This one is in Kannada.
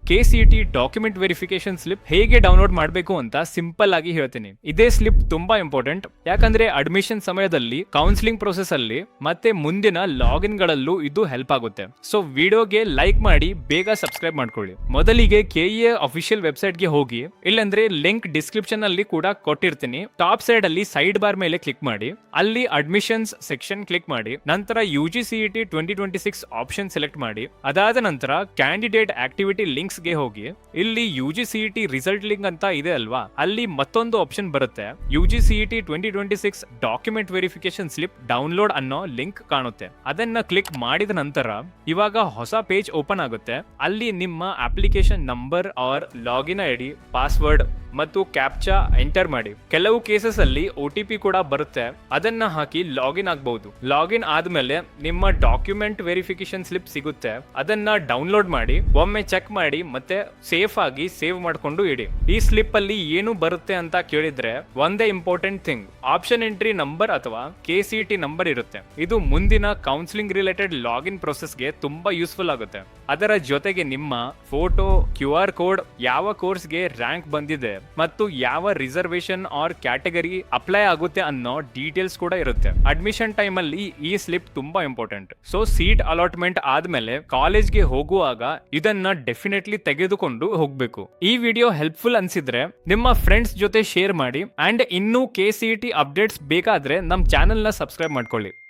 KCET ಡಾಕ್ಯುಮೆಂಟ್ ವೆರಿಫಿಕೇಶನ್ ಸ್ಲಿಪ್ ಹೇಗೆ ಡೌನ್ಲೋಡ್ ಮಾಡಬೇಕು ಅಂತ ಸಿಂಪಲ್ ಆಗಿ ಹೇಳ್ತೀನಿ. ಇದೇ ಸ್ಲಿಪ್ ತುಂಬಾ ಇಂಪಾರ್ಟೆಂಟ್, ಯಾಕಂದ್ರೆ ಅಡ್ಮಿಷನ್ ಸಮಯದಲ್ಲಿ, ಕೌನ್ಸಿಲಿಂಗ್ ಪ್ರೊಸೆಸ್ ಅಲ್ಲಿ ಮತ್ತೆ ಮುಂದಿನ ಲಾಗಿನ್ ಗಳಲ್ಲೂ ಇದು ಹೆಲ್ಪ್ ಆಗುತ್ತೆ. ಸೊ ವಿಡಿಯೋಗೆ ಲೈಕ್ ಮಾಡಿ, ಬೇಗ ಸಬ್ಸ್ಕ್ರೈಬ್ ಮಾಡ್ಕೊಳ್ಳಿ. ಮೊದಲಿಗೆ KEA ಅಫಿಷಿಯಲ್ ವೆಬ್ಸೈಟ್ ಗೆ ಹೋಗಿ, ಇಲ್ಲಾಂದ್ರೆ ಲಿಂಕ್ ಡಿಸ್ಕ್ರಿಪ್ಷನ್ ಅಲ್ಲಿ ಕೂಡ ಕೊಟ್ಟಿರ್ತೀನಿ. ಟಾಪ್ ಸೈಡ್ ಅಲ್ಲಿ ಸೈಡ್ ಬಾರ್ ಮೇಲೆ ಕ್ಲಿಕ್ ಮಾಡಿ, ಅಲ್ಲಿ ಅಡ್ಮಿಷನ್ಸ್ ಸೆಕ್ಷನ್ ಕ್ಲಿಕ್ ಮಾಡಿ, ನಂತರ UGCET 2026 ಆಪ್ಷನ್ ಸೆಲೆಕ್ಟ್ ಮಾಡಿ. ಅದಾದ ನಂತರ ಕ್ಯಾಂಡಿಡೇಟ್ ಆಕ್ಟಿವಿಟಿ ಲಿಂಕ್ಸ್ ಗೆ ಹೋಗಿ, ಇಲ್ಲಿ UGCET ರಿಸಲ್ಟ್ ಲಿಂಕ್ ಅಂತ ಇದೆ ಅಲ್ವಾ, ಅಲ್ಲಿ ಮತ್ತೊಂದು ಆಪ್ಷನ್ ಬರುತ್ತೆ, UGCET 2026 document verification slip download ಅನ್ನೋ ಲಿಂಕ್ ಕಾಣುತ್ತೆ. ಅದನ್ನ ಕ್ಲಿಕ್ ಮಾಡಿದ ನಂತರ ಇವಾಗ ಹೊಸ ಪೇಜ್ ಓಪನ್ ಆಗುತ್ತೆ. ಅಲ್ಲಿ ನಿಮ್ಮ application number or login ID, password ಮತ್ತು ಕ್ಯಾಪ್ಚಾ ಎಂಟರ್ ಮಾಡಿ. ಕೆಲವು ಕೇಸಸ್ ಅಲ್ಲಿ OTP ಕೂಡ ಬರುತ್ತೆ, ಅದನ್ನ ಹಾಕಿ ಲಾಗಿನ್ ಆಗಬಹುದು. ಲಾಗಿನ್ ಆದ್ಮೇಲೆ ನಿಮ್ಮ ಡಾಕ್ಯುಮೆಂಟ್ ವೆರಿಫಿಕೇಶನ್ ಸ್ಲಿಪ್ ಸಿಗುತ್ತೆ, ಅದನ್ನ ಡೌನ್ಲೋಡ್ ಮಾಡಿ ಒಮ್ಮೆ ಚೆಕ್ ಮಾಡಿ ಮತ್ತೆ ಸೇಫ್ ಆಗಿ ಸೇವ್ ಮಾಡ್ಕೊಂಡು ಇಡಿ. ಈ ಸ್ಲಿಪ್ ಅಲ್ಲಿ ಏನು ಬರುತ್ತೆ ಅಂತ ಕೇಳಿದ್ರೆ ಒಂದೇ important thing, option entry number ಅಥವಾ KCET ನಂಬರ್ ಇರುತ್ತೆ. ಇದು ಮುಂದಿನ ಕೌನ್ಸಿಲಿಂಗ್ ರಿಲೇಟೆಡ್ ಲಾಗಿನ್ ಪ್ರೊಸೆಸ್ಗೆ ತುಂಬಾ ಯೂಸ್ಫುಲ್ ಆಗುತ್ತೆ. ಅದರ ಜೊತೆಗೆ ನಿಮ್ಮ ಫೋಟೋ, QR ಕೋಡ್, ಯಾವ ಕೋರ್ಸ್ಗೆ ರ್ಯಾಂಕ್ ಬಂದಿದೆ ಮತ್ತು ಯಾವ ರಿಸರ್ವೇಶನ್ ಆರ್ ಕ್ಯಾಟಗರಿ ಅಪ್ಲೈ ಆಗುತ್ತೆ ಅನ್ನೋ ಡೀಟೇಲ್ಸ್ ಕೂಡ ಇರುತ್ತೆ. ಅಡ್ಮಿಷನ್ ಟೈಮ್ ಅಲ್ಲಿ ಈ ಸ್ಲಿಪ್ ತುಂಬಾ ಇಂಪಾರ್ಟೆಂಟ್. ಸೊ ಸೀಟ್ ಅಲಾಟ್ಮೆಂಟ್ ಆದ್ಮೇಲೆ ಕಾಲೇಜ್ಗೆ ಹೋಗುವಾಗ ಇದನ್ನ ಡೆಫಿನೆಟ್ಲಿ ತೆಗೆದುಕೊಂಡು ಹೋಗ್ಬೇಕು. ಈ ವಿಡಿಯೋ ಹೆಲ್ಪ್ಫುಲ್ ಅನ್ಸಿದ್ರೆ ನಿಮ್ಮ ಫ್ರೆಂಡ್ಸ್ ಜೊತೆ ಶೇರ್ ಮಾಡಿ. ಅಂಡ್ ಇನ್ನೂ KCET ಅಪ್ಡೇಟ್ಸ್ ಬೇಕಾದ್ರೆ ನಮ್ ಚಾನೆಲ್ ನ ಸಬ್ಸ್ಕ್ರೈಬ್ ಮಾಡ್ಕೊಳ್ಳಿ.